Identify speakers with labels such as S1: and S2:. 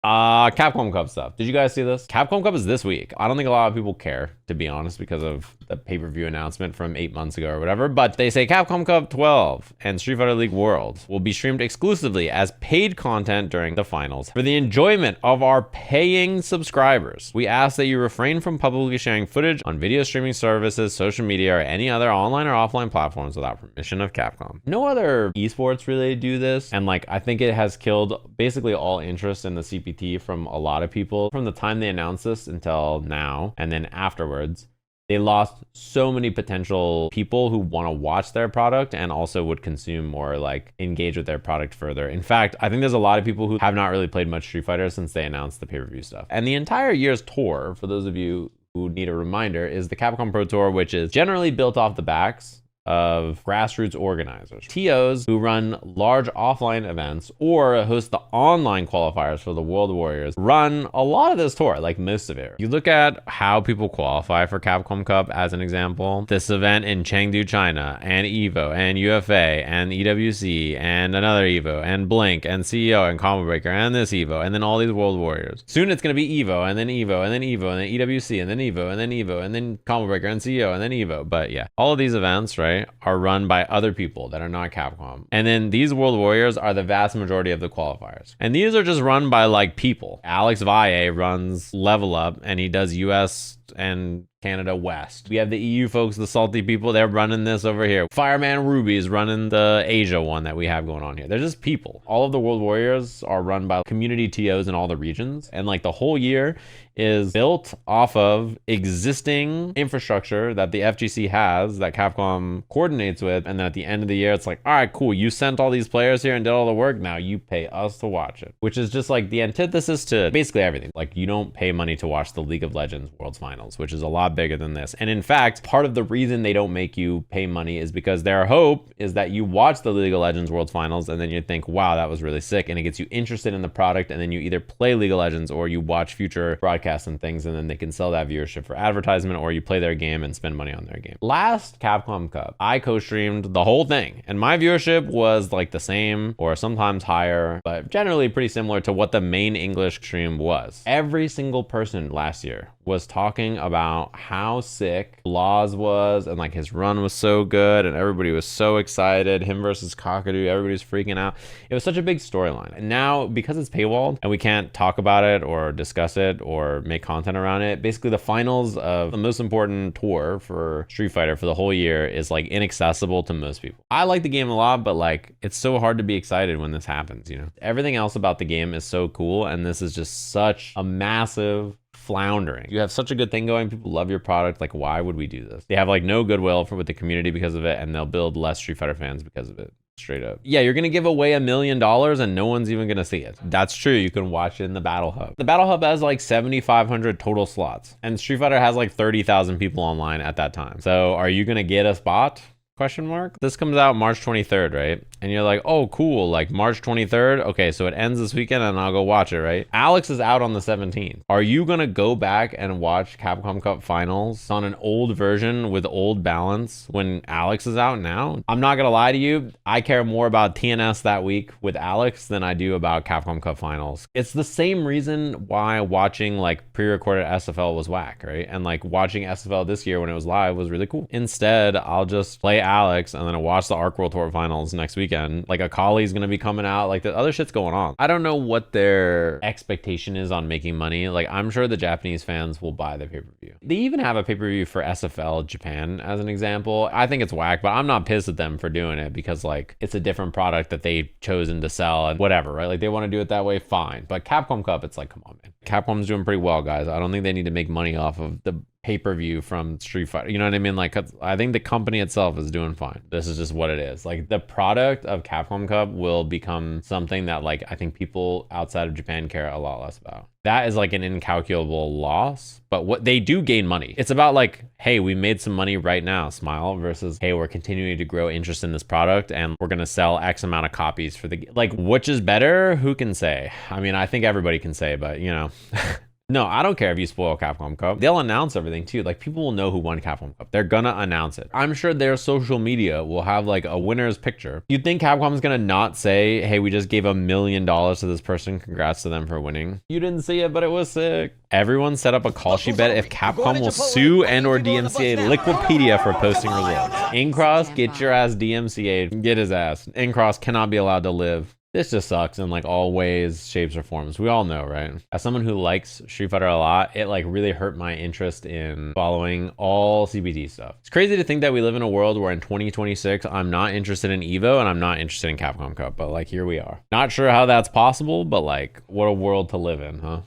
S1: Capcom Cup stuff. Did you guys see this? Capcom Cup is this week. I don't think a lot of people care, to be honest, because of the pay-per-view announcement from 8 months ago or whatever. But they say Capcom Cup 12 and Street Fighter League Worlds will be streamed exclusively as paid content during the finals for the enjoyment of our paying subscribers. We ask that you refrain from publicly sharing footage on video streaming services, social media, or any other online or offline platforms without permission of Capcom. No other esports really do this, and like I think it has killed basically all interest in the CPT from a lot of people from the time they announced this until now, and then afterwards. They lost so many potential people who want to watch their product and also would consume more, like engage with their product further. In fact, I think there's a lot of people who have not really played much Street Fighter since they announced the pay-per-view stuff. And the entire year's tour, for those of you who need a reminder, is the Capcom Pro Tour, which is generally built off the backs of grassroots organizers, TOs who run large offline events or host the online qualifiers for the World Warriors, run a lot of this tour, like most of it. You look at how people qualify for Capcom Cup as an example, this event in Chengdu, China, and EVO, and UFA, and EWC, and another EVO, and Blink, and CEO, and Combo Breaker, and this EVO, and then all these World Warriors. Soon it's going to be EVO, and then EVO, and then EVO, and then EWC, and then EVO, and then EVO, and then Combo Breaker, and CEO, and then EVO. But yeah, all of these events, right, are run by other people that are not Capcom. And then these World Warriors are the vast majority of the qualifiers. And these are just run by like people. Alex Valle runs Level Up and he does US and Canada West. We have the EU folks, the salty people, they're running this over here. Fireman Ruby is running the Asia one that we have going on here. They're just people. All of the World Warriors are run by community TOs in all the regions. And like the whole year is built off of existing infrastructure that the FGC has that Capcom coordinates with. And then at the end of the year, it's like, all right, cool. You sent all these players here and did all the work. Now you pay us to watch it, which is just like the antithesis to basically everything. Like you don't pay money to watch the League of Legends Worlds Finals, which is a lot bigger than this. And in fact, part of the reason they don't make you pay money is because their hope is that you watch the League of Legends Worlds Finals and then you think, wow, that was really sick. And it gets you interested in the product. And then you either play League of Legends or you watch future broadcasts and things. And then they can sell that viewership for advertisement, or you play their game and spend money on their game. Last Capcom Cup, I co-streamed the whole thing. And my viewership was like the same or sometimes higher, but generally pretty similar to what the main English stream was. Every single person last year was talking about how sick Laws was and like his run was so good and everybody was so excited. Him versus Kakadu, everybody's freaking out. It was such a big storyline. And now because it's paywalled and we can't talk about it or discuss it or make content around it, basically the finals of the most important tour for Street Fighter for the whole year is like inaccessible to most people. I like the game a lot, but like it's so hard to be excited when this happens, you know? Everything else about the game is so cool and this is just such a massive floundering. You have such a good thing going, people love your product, like why would we do this? They have like no goodwill with the community because of it, and they'll build less Street Fighter fans because of it. Straight up. Yeah, you're gonna give away $1 million and no one's even gonna see it. That's true. You can watch it in the Battle Hub. The Battle Hub has like 7,500 total slots, and Street Fighter has like 30,000 people online at that time. So are you gonna get a spot? Question mark. This comes out March 23rd, right? And you're like, oh, cool. Like March 23rd. Okay, so it ends this weekend and I'll go watch it, right? Alex is out on the 17th. Are you going to go back and watch Capcom Cup finals on an old version with old balance when Alex is out now? I'm not going to lie to you. I care more about TNS that week with Alex than I do about Capcom Cup finals. It's the same reason why watching like pre-recorded SFL was whack, right? And like watching SFL this year when it was live was really cool. Instead, I'll just play Alex and then I watch the Arc World Tour finals next weekend. Like Akali's gonna be coming out, like the other shit's going on. I don't know what their expectation is on making money. Like I'm sure the Japanese fans will buy the pay-per-view. They even have a pay-per-view for SFL Japan as an example. I think it's whack, but I'm not pissed at them for doing it because like it's a different product that they've chosen to sell and whatever, right? Like they want to do it that way, fine. But Capcom Cup, it's like, come on, man. Capcom's doing pretty well, guys. I don't think they need to make money off of the pay-per-view from Street Fighter. You know what I mean? Like I think the company itself is doing fine. This is just what it is. Like the product of Capcom Cup will become something that like I think people outside of Japan care a lot less about. That is like an incalculable loss, but what they do gain money. It's about like, hey, we made some money right now, smile, versus hey, we're continuing to grow interest in this product and we're gonna sell X amount of copies for the like, which is better? Who can say? I mean, I think everybody can say, but you know. No, I don't care if you spoil Capcom Cup. They'll announce everything too. Like, people will know who won Capcom Cup. They're gonna announce it. I'm sure their social media will have like a winner's picture. You'd think Capcom's gonna not say, hey, we just gave $1 million to this person. Congrats to them for winning. You didn't see it, but it was sick. Everyone set up a call sheet bet if Capcom will sue and or DMCA Liquipedia for posting results. Incross, get your ass DMCA'd. Get his ass. Incross cannot be allowed to live. This just sucks in like all ways, shapes, or forms. We all know, right? As someone who likes Street Fighter a lot, it like really hurt my interest in following all CBT stuff. It's crazy to think that we live in a world where in 2026, I'm not interested in Evo and I'm not interested in Capcom Cup, but like here we are. Not sure how that's possible, but like what a world to live in, huh?